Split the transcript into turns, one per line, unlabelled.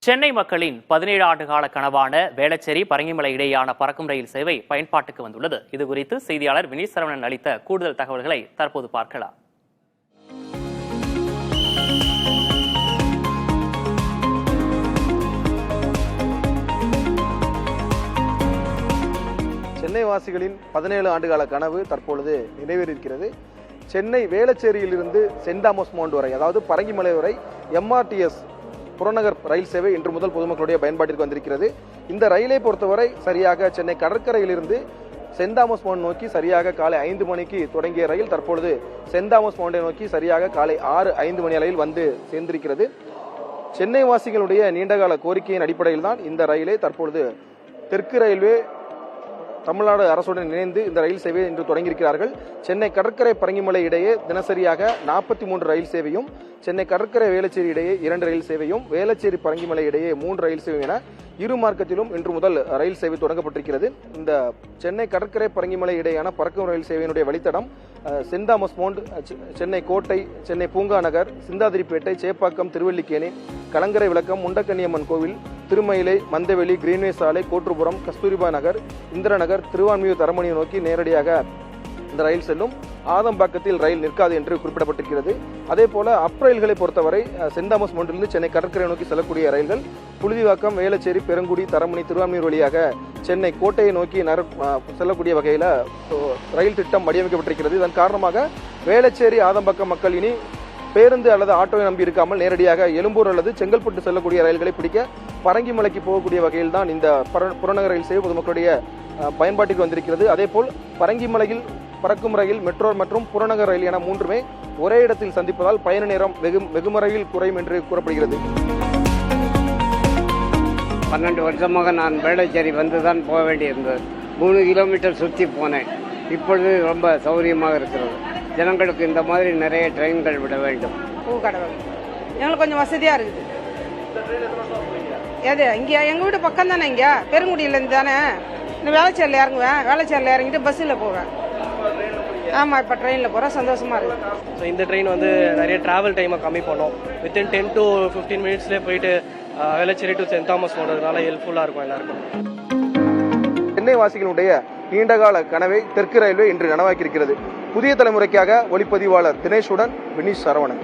சென்னை மக்களின் 17 ஆண்டு கால கனவான வேளச்சேரி பரங்கிமலை இடையேயான பறக்கும் ரயில் சேவை பயன்பாட்டுக்கு வந்துள்ளது. இதுகுறித்து செய்தியாளர் வினீத் சரவணன் அளித்த கூடுதல் தகவல்களை தற்போது பார்க்கலாம்.
சென்னை வாசிகளின் 17 ஆண்டுகால கனவு தற்பொழுது நிறைவேறியிருக்கிறது. சென்னை வேளச்சேரியிலிருந்து சென்ட் தாமஸ் மவுண்ட் வரை, அதாவது பரங்கிமலை வரை எம்ஆர்டிஎஸ் புறநகர் ரயில் சேவை இன்று முதல் பொதுமக்களுடைய பயன்பாட்டிற்கு வந்திருக்கிறது. இந்த ரயிலை பொறுத்தவரை சரியாக சென்னை கடற்கரையிலிருந்து சென்ட் தாமஸ் மவுண்ட் நோக்கி சரியாக காலை 5 மணிக்கு தொடங்கிய ரயில் தற்பொழுது சென்ட் தாமஸ் மவுண்டை நோக்கி சரியாக காலை 6:05 மணி அளவில் வந்து சேர்ந்திருக்கிறது. சென்னை வாசிகளுடைய நீண்டகால கோரிக்கையின் அடிப்படையில் தான் இந்த ரயிலை தற்பொழுது தெற்கு ரயில்வே தமிழ்நாடு அரசுடன் இணைந்து இந்த ரயில் சேவையை இன்று தொடங்கியிருக்கிறார்கள். சென்னை கடற்கரை பரங்கிமலை இடையே தினசரியாக 43 ரயில் சேவையும், சென்னை கடற்கரை வேளச்சேரி இடையே 2 ரயில் சேவையும், வேளச்சேரி பரங்கிமலை இடையே 3 ரயில் சேவை என இரு மார்க்கத்திலும் இன்று முதல் ரயில் சேவை தொடங்கப்பட்டிருக்கிறது. இந்த சென்னை கடற்கரை பரங்கிமலை இடையேயான பறக்கும் ரயில் சேவையினுடைய வழித்தடம் சென்ட் தாமஸ் மவுண்ட், சென்னை கோட்டை, சென்னை பூங்கா நகர், சிந்தாதிரிப்பேட்டை, சேப்பாக்கம், திருவல்லிக்கேணி, கலங்கரை விளக்கம், முண்டக்கன்னியம்மன் கோவில், திருமயிலை, மந்தவெளி, கிரீன்வே சாலை, கோட்டுப்புறம், கஸ்தூரிபா நகர், இந்திரநகர், திருவான்மியூர், தரமணியை நோக்கி நேரடியாக இந்த ரயில் செல்லும். ஆதம்பாக்கத்தில் ரயில் நிற்காது என்று குறிப்பிடப்பட்டிருக்கிறது. அதே போல அப் ரயில்களை பொறுத்தவரை சென்ட் தாமஸ் மவுண்டிலிருந்து சென்னை கடற்கரை நோக்கி செல்லக்கூடிய ரயில்கள் புழுதிவாக்கம், வேளச்சேரி, பெருங்குடி, தரமணி, திருவான்மியூர் வழியாக சென்னை கோட்டையை நோக்கி செல்லக்கூடிய வகையில் ரயில் திட்டம் வடிவமைக்கப்பட்டிருக்கிறது. இதன் காரணமாக வேளச்சேரி, ஆதம்பாக்கம் மக்கள் இனி பேருந்து அல்லது ஆட்டோவை நம்பி இருக்காமல் நேரடியாக எழும்பூர் அல்லது செங்கல்பட்டு செல்லக்கூடிய ரயில்களை பிடிக்க பரங்கிமலைக்கு போகக்கூடிய வகையில் தான் இந்த புறநகர் ரயில் சேவை பொதுமக்களுடைய பயன்பாட்டிற்கு வந்திருக்கிறது. அதேபோல் பரங்கிமலையில் பறக்கும் ரயில், மெட்ரோ மற்றும் புறநகர் ரயில் என மூன்றுமே ஒரே இடத்தில் சந்திப்பதால் பயண நேரம் வெகுமறையில் குறையும் என்று கூறப்படுகிறது.
12 வருஷமாக நான் வேளச்சேரி வந்து தான் போக வேண்டியிருந்தது. 3 கிலோமீட்டர் சுற்றி போனேன். இப்பொழுது ரொம்ப சௌகரியமாக இருக்கிறது. ஜனங்களுக்கு இந்த மாதிரி நிறைய ட்ரெயின்கள் விட வேண்டும்.
பூக்கடவுள் எங்களுக்கு கொஞ்சம் வசதியாக இருக்குது. எது இங்கே எங்கள் வீடு பக்கம் தானே, இங்கே பெருங்குடியிலேருந்து தானே. இந்த வேளச்சேரியில் இறங்குவேன், வேளச்சேரியில் இறங்கிட்டு பஸ்ஸில் போவேன். ஆமாம், இப்போ ட்ரெயினில் போகிறேன், சந்தோஷமாக இருக்குது.
ஸோ இந்த ட்ரெயின் வந்து நிறைய ட்ராவல் டைமை கம்மி பண்ணோம். வித்தின் 10 to 15 மினிட்ஸ்லேயே போயிட்டு வேளச்சேரி டு சென்ட் தாமஸ் போனதுனால ஹெல்ப்ஃபுல்லாக இருக்கும் எல்லாருக்கும்.
சென்னை வாசிகளுடைய நீண்டகால கனவை தெற்கு ரயில்வே இன்று நனவாக்கியிருக்கிறது. புதிய தலைமுறைக்காக ஒளிப்பதிவாளர் தினேஷுடன் வினீத் சரவணன்.